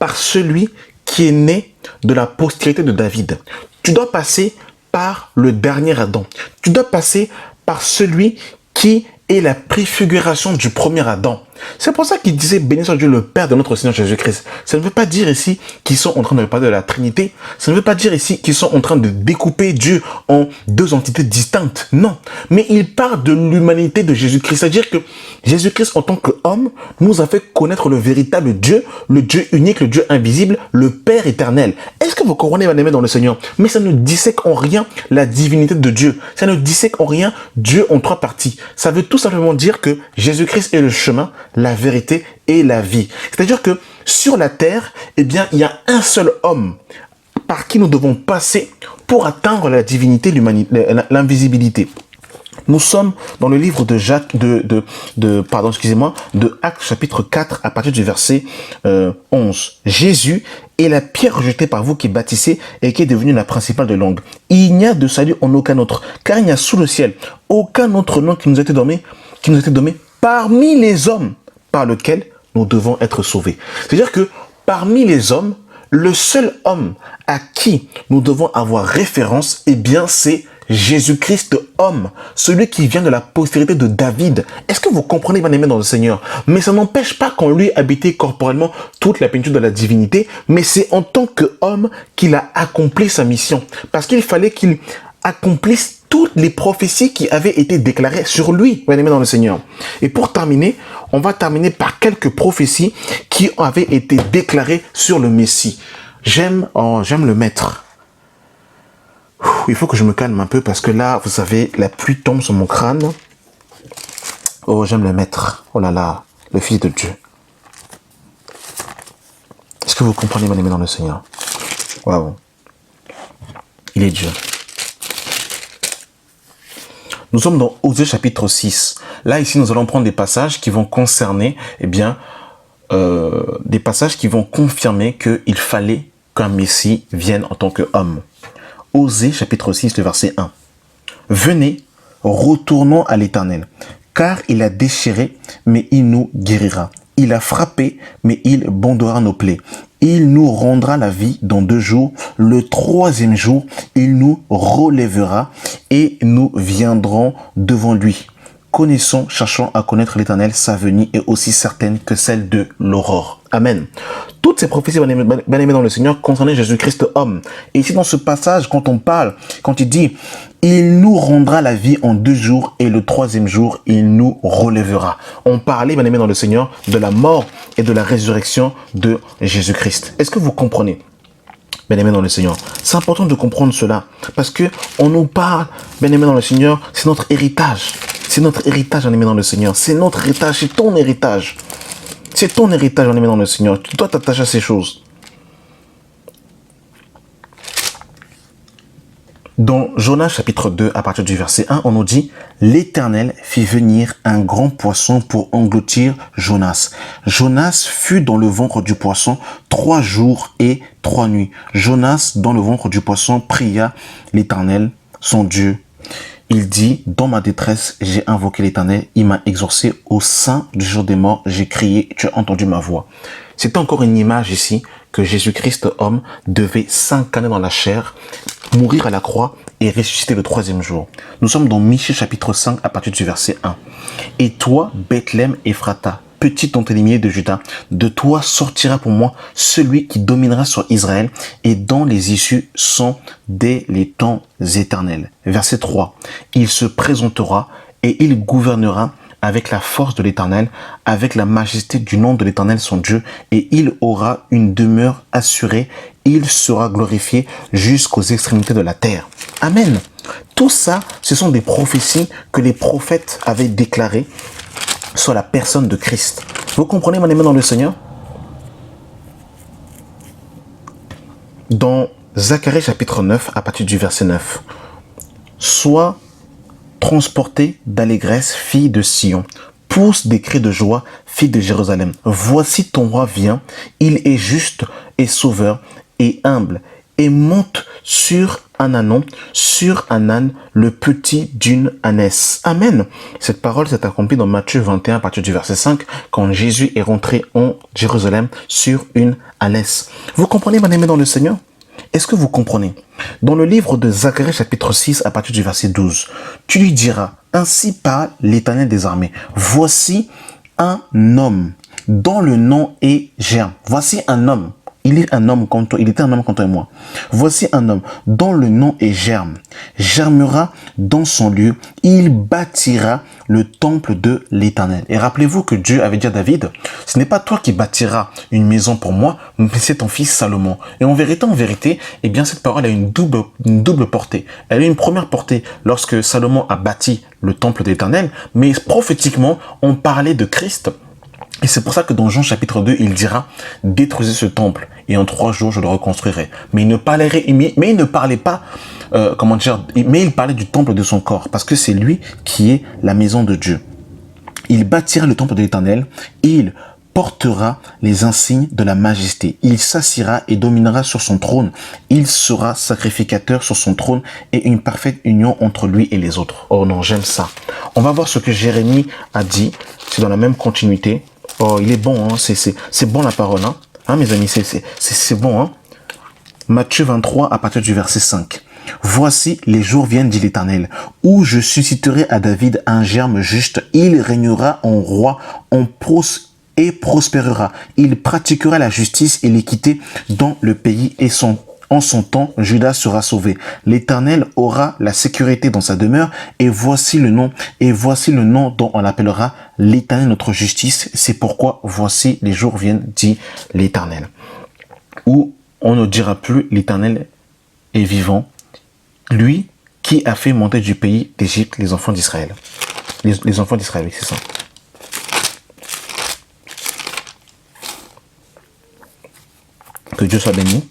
par celui qui est né de la postérité de David. Tu dois passer par le dernier Adam. Tu dois passer par celui qui est la préfiguration du premier Adam. C'est pour ça qu'il disait « Béni soit Dieu le Père de notre Seigneur Jésus-Christ ». Ça ne veut pas dire ici qu'ils sont en train de parler de la Trinité. Ça ne veut pas dire ici qu'ils sont en train de découper Dieu en deux entités distinctes. Non. Mais il parle de l'humanité de Jésus-Christ. C'est-à-dire que Jésus-Christ, en tant qu'homme, nous a fait connaître le véritable Dieu, le Dieu unique, le Dieu invisible, le Père éternel. Est-ce que vous comprenez, bien aimé dans le Seigneur? Mais ça ne dissèque en rien la divinité de Dieu. Ça ne dissèque en rien Dieu en trois parties. Ça veut tout simplement dire que Jésus-Christ est le chemin, la vérité et la vie. C'est-à-dire que sur la terre, eh bien, il y a un seul homme par qui nous devons passer pour atteindre la divinité, l'invisibilité. Nous sommes dans le livre de de Actes chapitre 4 à partir du verset 11. Jésus est la pierre rejetée par vous qui bâtissez et qui est devenue la principale de langue. Il n'y a de salut en aucun autre, car il n'y a sous le ciel aucun autre nom qui nous a été donné parmi les hommes par lequel nous devons être sauvés. C'est-à-dire que parmi les hommes, le seul homme à qui nous devons avoir référence, eh bien, c'est Jésus-Christ homme, celui qui vient de la postérité de David. Est-ce que vous comprenez, bien aimé dans le Seigneur? Mais ça n'empêche pas qu'on lui habitait corporellement toute la plénitude de la divinité, mais c'est en tant qu'homme qu'il a accompli sa mission. Parce qu'il fallait qu'il accomplisse toutes les prophéties qui avaient été déclarées sur lui, bien aimé dans le Seigneur. Et pour terminer, on va terminer par quelques prophéties qui avaient été déclarées sur le Messie. J'aime le Maître. Il faut que je me calme un peu parce que là, vous savez, la pluie tombe sur mon crâne. Oh, j'aime le Maître. Oh là là, le Fils de Dieu. Est-ce que vous comprenez, bien aimé dans le Seigneur? Waouh. Il est Dieu. Nous sommes dans Osée chapitre 6. Là, ici, nous allons prendre des passages qui vont concerner, eh bien, des passages qui vont confirmer qu'il fallait qu'un Messie vienne en tant qu'homme. Osée chapitre 6, le verset 1. Venez, retournons à l'Éternel, car il a déchiré, mais il nous guérira. Il a frappé, mais il bandera nos plaies. Il nous rendra la vie dans 2 jours. Le 3e jour, il nous relèvera et nous viendrons devant lui. Connaissons, cherchons à connaître l'Éternel, sa venue est aussi certaine que celle de l'aurore. Amen. Toutes ces prophéties, bien aimés dans le Seigneur, concernaient Jésus-Christ homme. Et ici, dans ce passage, quand il dit, il nous rendra la vie en 2 jours et le 3e jour, il nous relèvera. On parlait, bien aimés dans le Seigneur, de la mort et de la résurrection de Jésus-Christ. Est-ce que vous comprenez? Bien aimé dans le Seigneur, c'est important de comprendre cela parce que on nous parle, bien aimé dans le Seigneur, c'est notre héritage. C'est notre héritage, bien aimé dans le Seigneur. C'est notre héritage, c'est ton héritage. C'est ton héritage, bien aimé dans le Seigneur. Tu dois t'attacher à ces choses. Dans Jonas chapitre 2, à partir du verset 1, on nous dit « L'Éternel fit venir un grand poisson pour engloutir Jonas. Jonas fut dans le ventre du poisson 3 jours et 3 nuits. Jonas, dans le ventre du poisson, pria l'Éternel, son Dieu. Il dit, dans ma détresse, j'ai invoqué l'Éternel, il m'a exaucé au sein du jour des morts, j'ai crié, tu as entendu ma voix. » C'est encore une image ici que Jésus-Christ, homme, devait s'incarner dans la chair, mourir à la croix et ressusciter le 3e jour. Nous sommes dans Michée chapitre 5 à partir du verset 1. « Et toi, Bethléem Ephrata, petite dans tes limiers de Juda, de toi sortira pour moi celui qui dominera sur Israël et dont les issues sont dès les temps éternels. » Verset 3. « Il se présentera et il gouvernera avec la force de l'Éternel, avec la majesté du nom de l'Éternel son Dieu, et il aura une demeure assurée, il sera glorifié jusqu'aux extrémités de la terre. » Amen. Tout ça, ce sont des prophéties que les prophètes avaient déclarées sur la personne de Christ. Vous comprenez, mon aimé dans le Seigneur? Dans Zacharie chapitre 9, à partir du verset 9, « Sois transportée d'allégresse, fille de Sion, pousse des cris de joie, fille de Jérusalem. Voici ton roi vient, il est juste et sauveur et humble, et monte sur un ânon, sur un âne, le petit d'une ânesse. » Amen. Cette parole s'est accomplie dans Matthieu 21, à partir du verset 5, quand Jésus est rentré en Jérusalem sur une ânesse. Vous comprenez, mon aimé dans le Seigneur? Est-ce que vous comprenez? Dans le livre de Zacharie chapitre 6 à partir du verset 12, tu lui diras, ainsi parle l'Éternel des armées. Voici un homme dont le nom est Germe. Voici un homme. Il est un homme comme toi, il était un homme comme toi et moi. Voici un homme dont le nom est Germe. Germera dans son lieu, il bâtira le temple de l'Éternel. Et rappelez-vous que Dieu avait dit à David, ce n'est pas toi qui bâtiras une maison pour moi, mais c'est ton fils Salomon. Et en vérité, eh bien cette parole a une double portée. Elle a une première portée lorsque Salomon a bâti le temple de l'Éternel, mais prophétiquement, on parlait de Christ. Et c'est pour ça que dans Jean chapitre 2, il dira « Détruisez ce temple, et en 3 jours, je le reconstruirai. » Mais il ne parlait pas, mais il parlait du temple de son corps, parce que c'est lui qui est la maison de Dieu. Il bâtira le temple de l'Éternel, il portera les insignes de la majesté. Il s'assiera et dominera sur son trône. Il sera sacrificateur sur son trône et une parfaite union entre lui et les autres. Oh non, j'aime ça. On va voir ce que Jérémie a dit. C'est dans la même continuité. Oh, il est bon, hein? C'est bon la parole, hein, mes amis, c'est bon, hein. Matthieu 23 à partir du verset 5. Voici les jours viennent, dit l'Éternel, où je susciterai à David un germe juste. Il régnera en roi, et prospérera. Il pratiquera la justice et l'équité dans le pays et en son temps, Judas sera sauvé. L'Éternel aura la sécurité dans sa demeure et voici le nom dont on l'appellera l'Éternel notre justice. C'est pourquoi voici les jours viennent, dit l'Éternel. Où on ne dira plus l'Éternel est vivant, lui qui a fait monter du pays d'Égypte les enfants d'Israël. Les enfants d'Israël, oui, c'est ça. Que Dieu soit béni.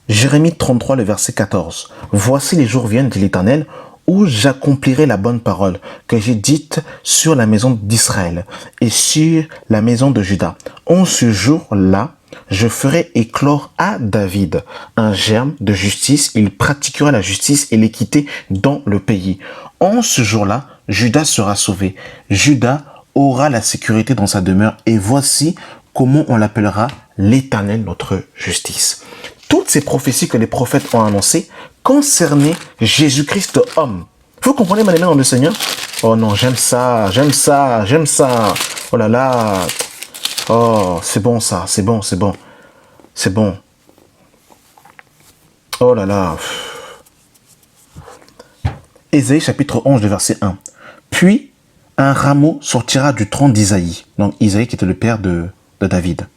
Jérémie 33, le verset 14. Voici les jours viennent, dit l'Éternel, où j'accomplirai la bonne parole que j'ai dite sur la maison d'Israël et sur la maison de Juda. En ce jour-là, je ferai éclore à David un germe de justice. Il pratiquera la justice et l'équité dans le pays. En ce jour-là, Juda sera sauvé. Juda aura la sécurité dans sa demeure, et voici comment on l'appellera l'Éternel, notre justice. Toutes ces prophéties que les prophètes ont annoncées concernaient Jésus-Christ homme. Vous comprenez, ma dans le Seigneur? Oh non, j'aime ça, j'aime ça, j'aime ça. Oh là là. Oh, c'est bon ça, c'est bon, c'est bon. C'est bon. Oh là là. Ésaïe chapitre 11, verset 1. Puis, un rameau sortira du tronc d'Isaïe. Donc, Isaïe qui était le père de David.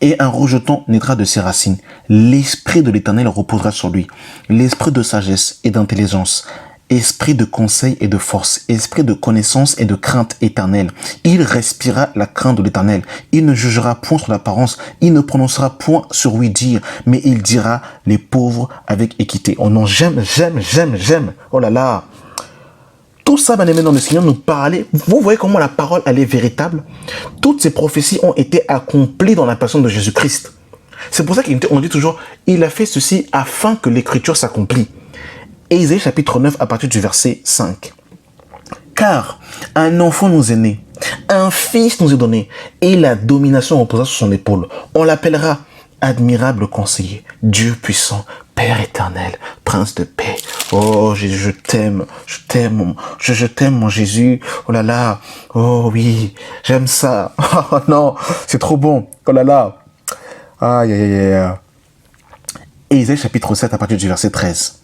Et un rejeton naîtra de ses racines. L'esprit de l'Éternel reposera sur lui. L'esprit de sagesse et d'intelligence. Esprit de conseil et de force. Esprit de connaissance et de crainte éternelle. Il respirera la crainte de l'Éternel. Il ne jugera point sur l'apparence. Il ne prononcera point sur oui-dire. Mais il dira les pauvres avec équité. Oh non, j'aime. Oh là là. Tout ça, bien aimé dans le Seigneur, nous parlait. Vous voyez comment la parole, elle est véritable. Toutes ces prophéties ont été accomplies dans la personne de Jésus-Christ. C'est pour ça qu'on dit toujours, il a fait ceci afin que l'écriture s'accomplit. Ésaïe chapitre 9 à partir du verset 5. Car un enfant nous est né, un fils nous est donné, et la domination reposera sur son épaule. On l'appellera admirable conseiller, Dieu puissant, Père éternel, Prince de paix. Oh Jésus, je t'aime mon Jésus. Oh là là, oh oui, j'aime ça. Oh non, c'est trop bon. Oh là là. Aïe aïe aïe. Ésaïe chapitre 7 à partir du verset 13.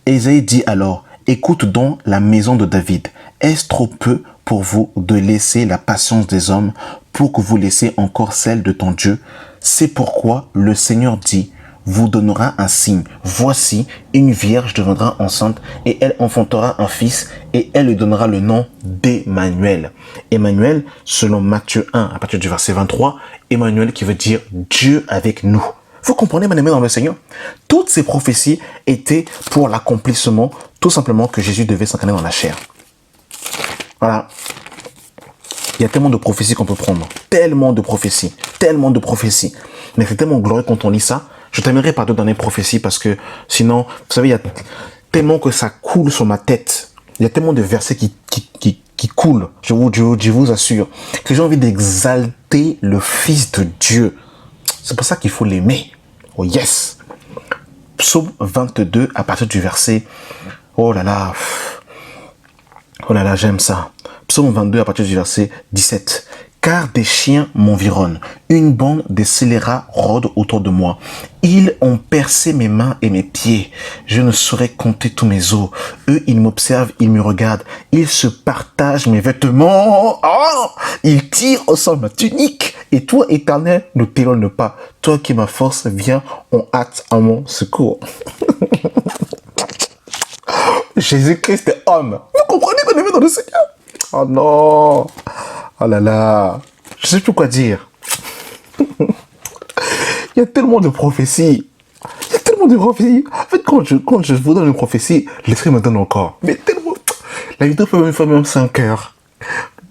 Ésaïe dit alors, écoute donc la maison de David. Est-ce trop peu pour vous de laisser la patience des hommes pour que vous laissiez encore celle de ton Dieu? C'est pourquoi le Seigneur dit, vous donnera un signe. Voici, une vierge deviendra enceinte et elle enfantera un fils et elle lui donnera le nom d'Emmanuel. Emmanuel, selon Matthieu 1 à partir du verset 23, Emmanuel qui veut dire Dieu avec nous. Vous comprenez, mon aimé dans le Seigneur? Toutes ces prophéties étaient pour l'accomplissement, tout simplement, que Jésus devait s'incarner dans la chair. Voilà. Il y a tellement de prophéties qu'on peut prendre. Tellement de prophéties. Mais c'est tellement glorieux quand on lit ça. Je terminerai par deux dernières prophéties parce que sinon, vous savez, il y a tellement que ça coule sur ma tête. Il y a tellement de versets qui coulent. Je vous assure. Que j'ai envie d'exalter le Fils de Dieu. C'est pour ça qu'il faut l'aimer. Oh yes. Psaume 22 à partir du verset. Oh là là, j'aime ça. Psaume 22 à partir du verset 17. Car des chiens m'environnent, une bande de scélérats rôde autour de moi. Ils ont percé mes mains et mes pieds. Je ne saurais compter tous mes os. Eux, ils m'observent, ils me regardent. Ils se partagent mes vêtements. Oh, ils tirent au sort ma tunique. Et toi, Éternel, ne t'éloigne pas. Toi qui es ma force, viens en hâte à mon secours. Jésus-Christ est homme. Vous comprenez qu'on est dans le Seigneur? Oh non. Oh là là. Je sais plus quoi dire. Il y a tellement de prophéties. En fait, quand je vous donne une prophétie, l'esprit me donne encore. Mais tellement. La vidéo peut même faire même 5 heures.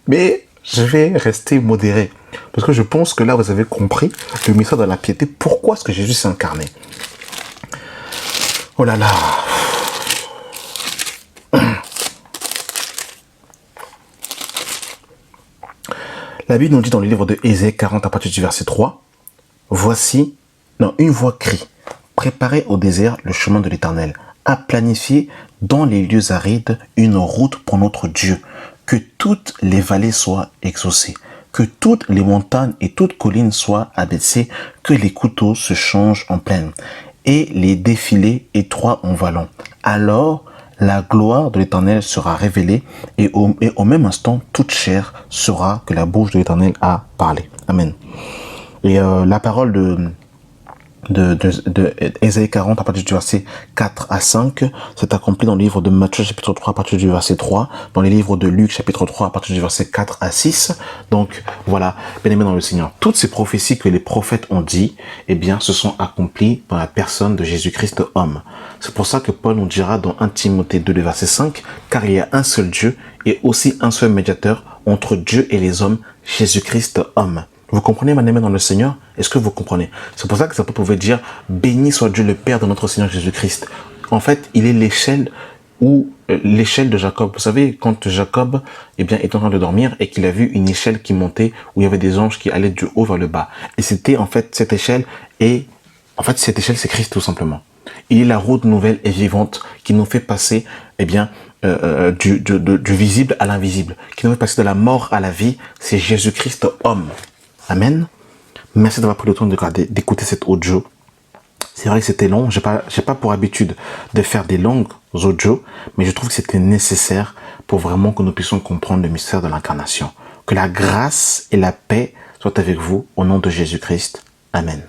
Mais je vais rester modéré. Parce que je pense que là, vous avez compris le mystère de la piété. Pourquoi est-ce que Jésus s'est incarné? Oh là là. La Bible nous dit dans le livre de Ésaïe 40 à partir du verset 3, voici, une voix crie, préparez au désert le chemin de l'Éternel, à planifier dans les lieux arides une route pour notre Dieu, que toutes les vallées soient exaucées, que toutes les montagnes et toutes collines soient abaissées, que les couteaux se changent en plaine, et les défilés étroits en vallons. Alors, la gloire de l'Éternel sera révélée et au même instant, toute chair saura que la bouche de l'Éternel a parlé. Amen. Et la parole de Ésaïe 40 à partir du verset 4 à 5 s'est accomplie dans le livre de Matthieu chapitre 3 à partir du verset 3, dans les livres de Luc chapitre 3 à partir du verset 4 à 6. Donc voilà, bien aimé dans le Seigneur, toutes ces prophéties que les prophètes ont dit, eh bien, se sont accomplies dans la personne de Jésus-Christ homme. C'est pour ça que Paul nous dira dans 1 Timothée 2 le verset 5, car il y a un seul Dieu et aussi un seul médiateur entre Dieu et les hommes, Jésus-Christ homme. Vous comprenez, ma aimée dans le Seigneur? Est-ce que vous comprenez? C'est pour ça que ça peut pouvoir dire, béni soit Dieu le Père de notre Seigneur Jésus-Christ. En fait, il est l'échelle où l'échelle de Jacob. Vous savez, quand Jacob est en train de dormir et qu'il a vu une échelle qui montait où il y avait des anges qui allaient du haut vers le bas. Et c'était en fait cette échelle cette échelle c'est Christ tout simplement. Il est la route nouvelle et vivante qui nous fait passer du visible à l'invisible, qui nous fait passer de la mort à la vie. C'est Jésus-Christ homme. Amen. Merci d'avoir pris le temps d'écouter cet audio. C'est vrai que c'était long, j'ai pas pour habitude de faire des longues audios, mais je trouve que c'était nécessaire pour vraiment que nous puissions comprendre le mystère de l'incarnation. Que la grâce et la paix soient avec vous au nom de Jésus-Christ. Amen.